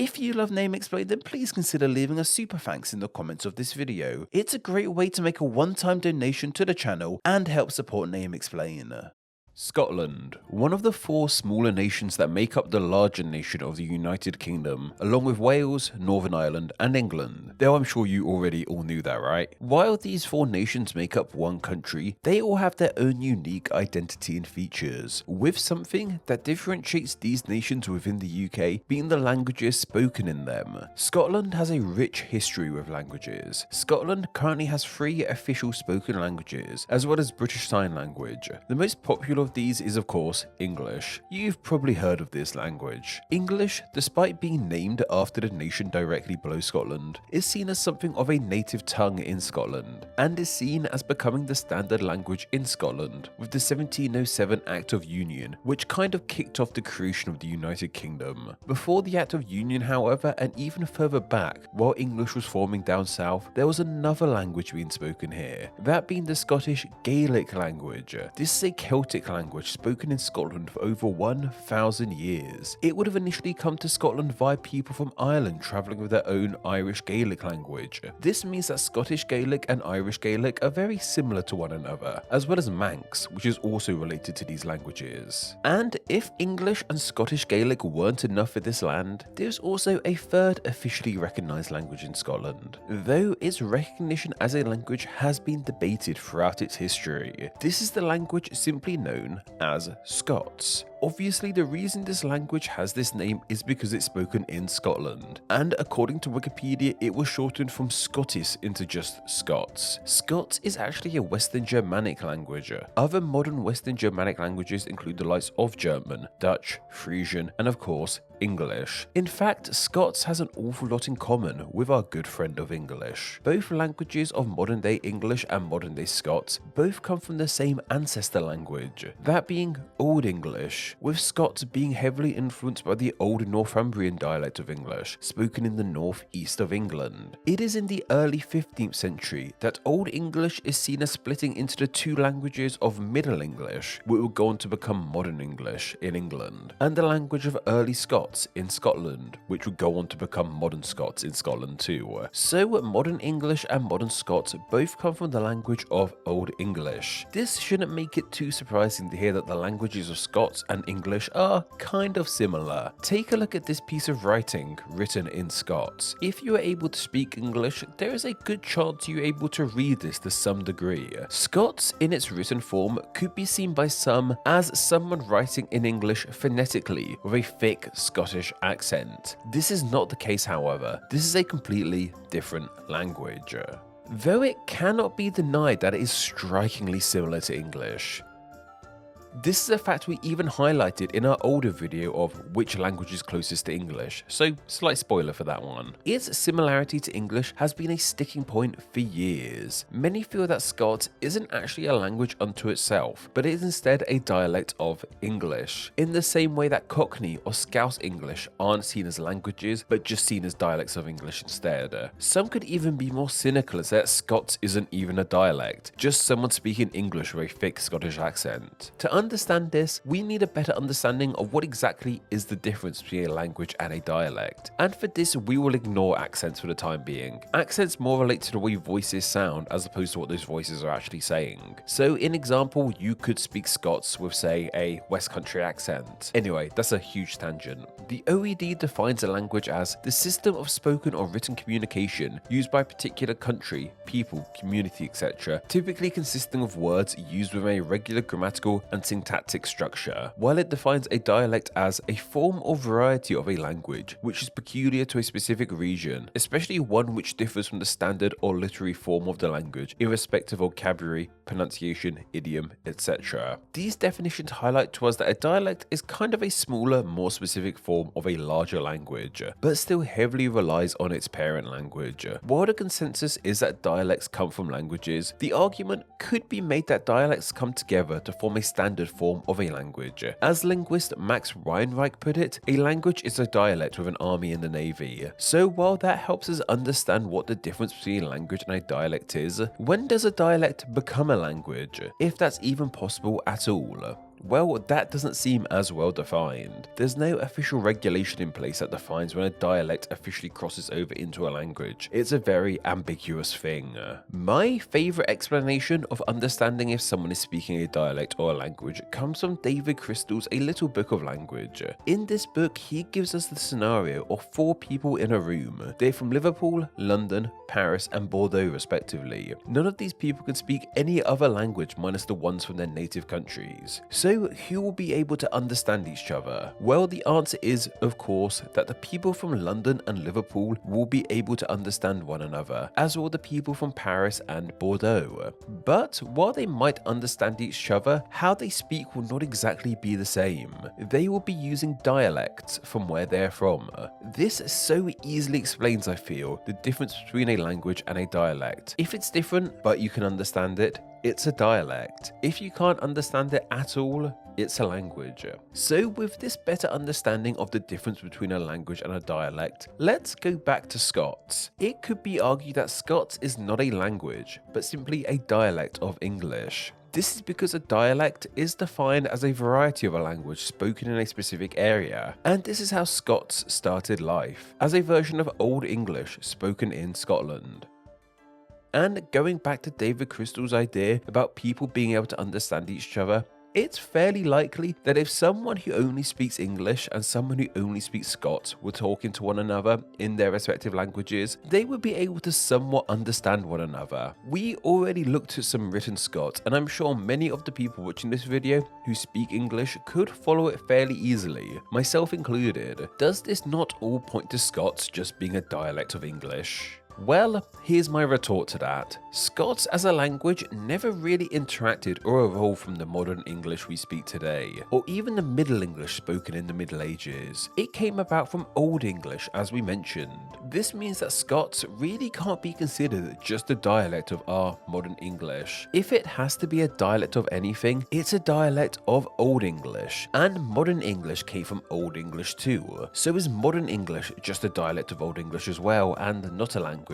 If you love Name Explain, then please consider leaving a super thanks in the comments of this video. It's a great way to make a one-time donation to the channel and help support Name Explain. Scotland, one of the 4 smaller nations that make up the larger nation of the United Kingdom, along with Wales, Northern Ireland and England. Though I'm sure you already all knew that, right? While these 4 nations make up one country, they all have their own unique identity and features, with something that differentiates these nations within the UK being the languages spoken in them. Scotland has a rich history with languages. Scotland currently has 3 official spoken languages, as well as British Sign Language. The most popular of these is of course English. You've probably heard of this language. English, despite being named after the nation directly below Scotland, is seen as something of a native tongue in Scotland, and is seen as becoming the standard language in Scotland with the 1707 Act of Union, which kind of kicked off the creation of the United Kingdom. Before the Act of Union, however, and even further back, while English was forming down south, there was another language being spoken here, that being the Scottish Gaelic language. This is a Celtic language spoken in Scotland for over 1,000 years. It would have initially come to Scotland via people from Ireland travelling with their own Irish Gaelic language. This means that Scottish Gaelic and Irish Gaelic are very similar to one another, as well as Manx, which is also related to these languages. And if English and Scottish Gaelic weren't enough for this land, there's also a third officially recognised language in Scotland, though its recognition as a language has been debated throughout its history. This is the language simply known as Scots. Obviously, the reason this language has this name is because it's spoken in Scotland, and according to Wikipedia, it was shortened from Scottis into just Scots. Scots is actually a Western Germanic language. Other modern Western Germanic languages include the likes of German, Dutch, Frisian, and of course, English. In fact, Scots has an awful lot in common with our good friend of English. Both languages of modern day English and modern day Scots both come from the same ancestor language, that being Old English, with Scots being heavily influenced by the Old Northumbrian dialect of English, spoken in the northeast of England. It is in the early 15th century that Old English is seen as splitting into the 2 languages of Middle English, which would go on to become Modern English in England, and the language of Early Scots in Scotland, which would go on to become Modern Scots in Scotland too. So Modern English and Modern Scots both come from the language of Old English. This shouldn't make it too surprising to hear that the languages of Scots and English are kind of similar. Take a look at this piece of writing written in Scots. If you are able to speak English, there is a good chance you're able to read this to some degree. Scots in its written form could be seen by some as someone writing in English phonetically with a thick Scottish accent. This is not the case, however. This is a completely different language, though it cannot be denied that it is strikingly similar to English. This is a fact we even highlighted in our older video of which language is closest to English, so slight spoiler for that one. Its similarity to English has been a sticking point for years. Many feel that Scots isn't actually a language unto itself, but is instead a dialect of English, in the same way that Cockney or Scouse English aren't seen as languages, but just seen as dialects of English instead. Some could even be more cynical and say that Scots isn't even a dialect, just someone speaking English with a thick Scottish accent. To understand this, we need a better understanding of what exactly is the difference between a language and a dialect. And for this, we will ignore accents for the time being. Accents more relate to the way voices sound as opposed to what those voices are actually saying. So in example, you could speak Scots with, say, a West Country accent. Anyway, that's a huge tangent. The OED defines a language as the system of spoken or written communication used by a particular country, people, community, etc., typically consisting of words used with a regular grammatical and syntactic structure, while it defines a dialect as a form or variety of a language which is peculiar to a specific region, especially one which differs from the standard or literary form of the language in respect of vocabulary, pronunciation, idiom, etc. These definitions highlight to us that a dialect is kind of a smaller, more specific form of a larger language, but still heavily relies on its parent language. While the consensus is that dialects come from languages, the argument could be made that dialects come together to form a standard form of a language. As linguist Max Reinreich put it, a language is a dialect with an army and a navy. So while that helps us understand what the difference between a language and a dialect is, when does a dialect become a language, if that's even possible at all? Well, that doesn't seem as well defined. There's no official regulation in place that defines when a dialect officially crosses over into a language. It's a very ambiguous thing. My favourite explanation of understanding if someone is speaking a dialect or a language comes from David Crystal's A Little Book of Language. In this book, he gives us the scenario of 4 people in a room. They're from Liverpool, London, Paris and Bordeaux respectively. None of these people can speak any other language minus the ones from their native countries. So who will be able to understand each other? Well, the answer is, of course, that the people from London and Liverpool will be able to understand one another, as will the people from Paris and Bordeaux. But while they might understand each other, how they speak will not exactly be the same. They will be using dialects from where they're from. This so easily explains, I feel, the difference between a language and a dialect. If it's different, but you can understand it, it's a dialect. If you can't understand it at all, it's a language. So with this better understanding of the difference between a language and a dialect, let's go back to Scots. It could be argued that Scots is not a language, but simply a dialect of English. This is because a dialect is defined as a variety of a language spoken in a specific area, and this is how Scots started life, as a version of Old English spoken in Scotland. And going back to David Crystal's idea about people being able to understand each other, it's fairly likely that if someone who only speaks English and someone who only speaks Scots were talking to one another in their respective languages, they would be able to somewhat understand one another. We already looked at some written Scots, and I'm sure many of the people watching this video who speak English could follow it fairly easily, myself included. Does this not all point to Scots just being a dialect of English? Well, here's my retort to that. Scots as a language never really interacted or evolved from the modern English we speak today, or even the Middle English spoken in the Middle Ages. It came about from Old English, as we mentioned. This means that Scots really can't be considered just a dialect of our modern English. If it has to be a dialect of anything, it's a dialect of Old English, and modern English came from Old English too. So is modern English just a dialect of Old English as well, and not a language?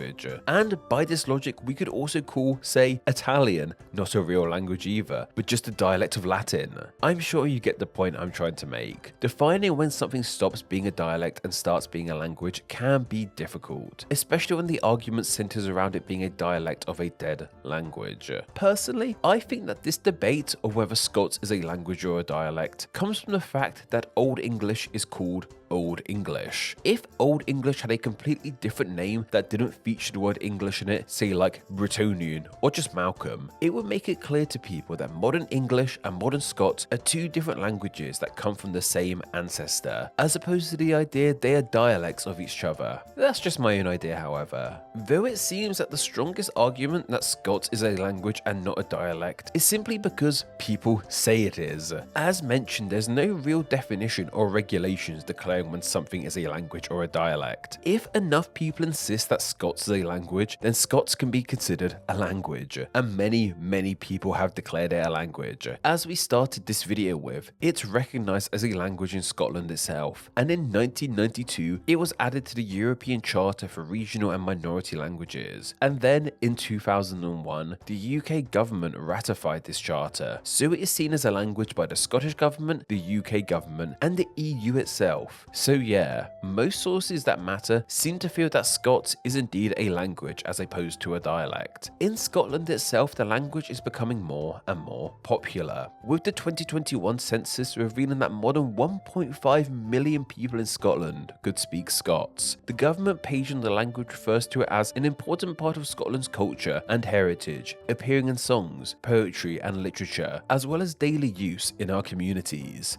And by this logic, we could also call, say, Italian not a real language either, but just a dialect of Latin. I'm sure you get the point I'm trying to make. Defining when something stops being a dialect and starts being a language can be difficult, especially when the argument centers around it being a dialect of a dead language. Personally, I think that this debate of whether Scots is a language or a dialect comes from the fact that Old English is called Old English. If Old English had a completely different name that didn't feature the word English in it, say like Bretonian or just Malcolm, it would make it clear to people that modern English and modern Scots are two different languages that come from the same ancestor, as opposed to the idea they are dialects of each other. That's just my own idea, however. Though it seems that the strongest argument that Scots is a language and not a dialect is simply because people say it is. As mentioned, there's no real definition or regulations declaring when something is a language or a dialect. If enough people insist that Scots is a language, then Scots can be considered a language, and many people have declared it a language. As we started this video with, it's recognised as a language in Scotland itself, and in 1992 it was added to the European Charter for Regional and Minority Languages, and then in 2001 the UK government ratified this charter, so it is seen as a language by the Scottish government, the UK government and the EU itself. So yeah, most sources that matter seem to feel that Scots is indeed a language as opposed to a dialect. In Scotland itself, the language is becoming more and more popular, with the 2021 census revealing that more than 1.5 million people in Scotland could speak Scots. The government page on the language refers to it as an important part of Scotland's culture and heritage, appearing in songs, poetry and literature, as well as daily use in our communities.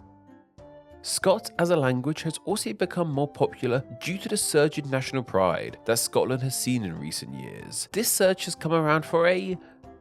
Scots as a language has also become more popular due to the surge in national pride that Scotland has seen in recent years. This surge has come around for a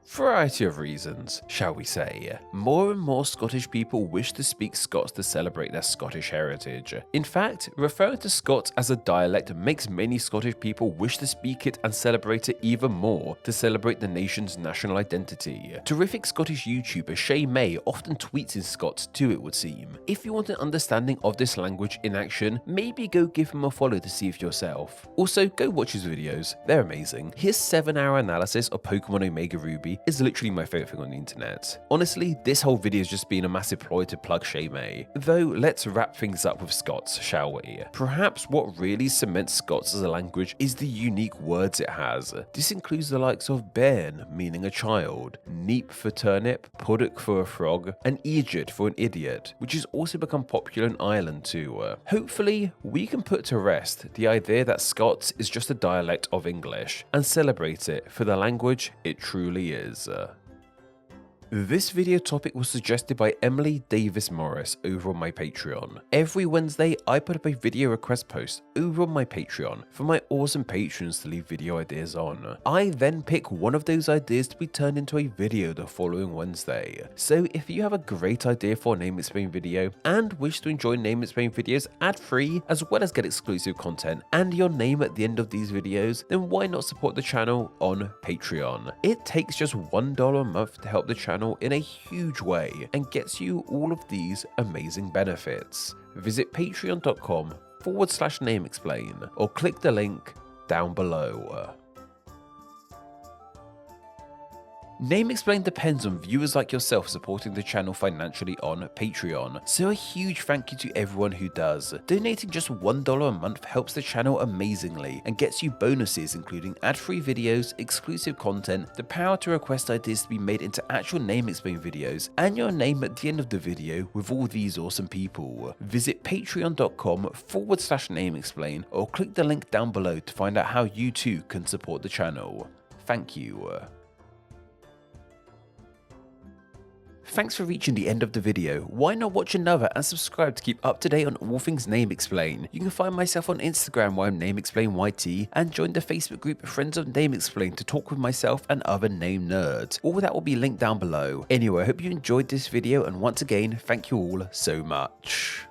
variety of reasons, shall we say. More and more Scottish people wish to speak Scots to celebrate their Scottish heritage. In fact, referring to Scots as a dialect makes many Scottish people wish to speak it and celebrate it even more to celebrate the nation's national identity. Terrific Scottish YouTuber Shay May often tweets in Scots too, it would seem. If you want an understanding of this language in action, maybe go give him a follow to see for yourself. Also, go watch his videos, they're amazing. His 7-hour analysis of Pokemon Omega Ruby community is literally my favorite thing on the internet. Honestly, this whole video has just been a massive ploy to plug Shame. Though, let's wrap things up with Scots, shall we? Perhaps what really cements Scots as a language is the unique words it has. This includes the likes of bairn, meaning a child, neep for turnip, puddock for a frog, and idiot for an idiot, which has also become popular in Ireland too. Hopefully, we can put to rest the idea that Scots is just a dialect of English, and celebrate it for the language it truly is. This video topic was suggested by Emily Davis Morris over on my Patreon. Every Wednesday, I put up a video request post over on my Patreon for my awesome patrons to leave video ideas on. I then pick one of those ideas to be turned into a video the following Wednesday. So if you have a great idea for a Name Explain video and wish to enjoy Name Explain videos ad-free as well as get exclusive content and your name at the end of these videos, then why not support the channel on Patreon? It takes just $1 a month to help the channel in a huge way and gets you all of these amazing benefits. Visit patreon.com/nameexplain or click the link down below. Name Explain depends on viewers like yourself supporting the channel financially on Patreon, so a huge thank you to everyone who does. Donating just $1 a month helps the channel amazingly and gets you bonuses including ad-free videos, exclusive content, the power to request ideas to be made into actual Name Explain videos, and your name at the end of the video with all these awesome people. Visit patreon.com/nameexplain or click the link down below to find out how you too can support the channel. Thank you. Thanks for reaching the end of the video. Why not watch another and subscribe to keep up to date on all things Name Explain. You can find myself on Instagram where I'm NameExplainYT and join the Facebook group Friends of Name Explain to talk with myself and other name nerds. All that will be linked down below. Anyway, I hope you enjoyed this video and once again, thank you all so much.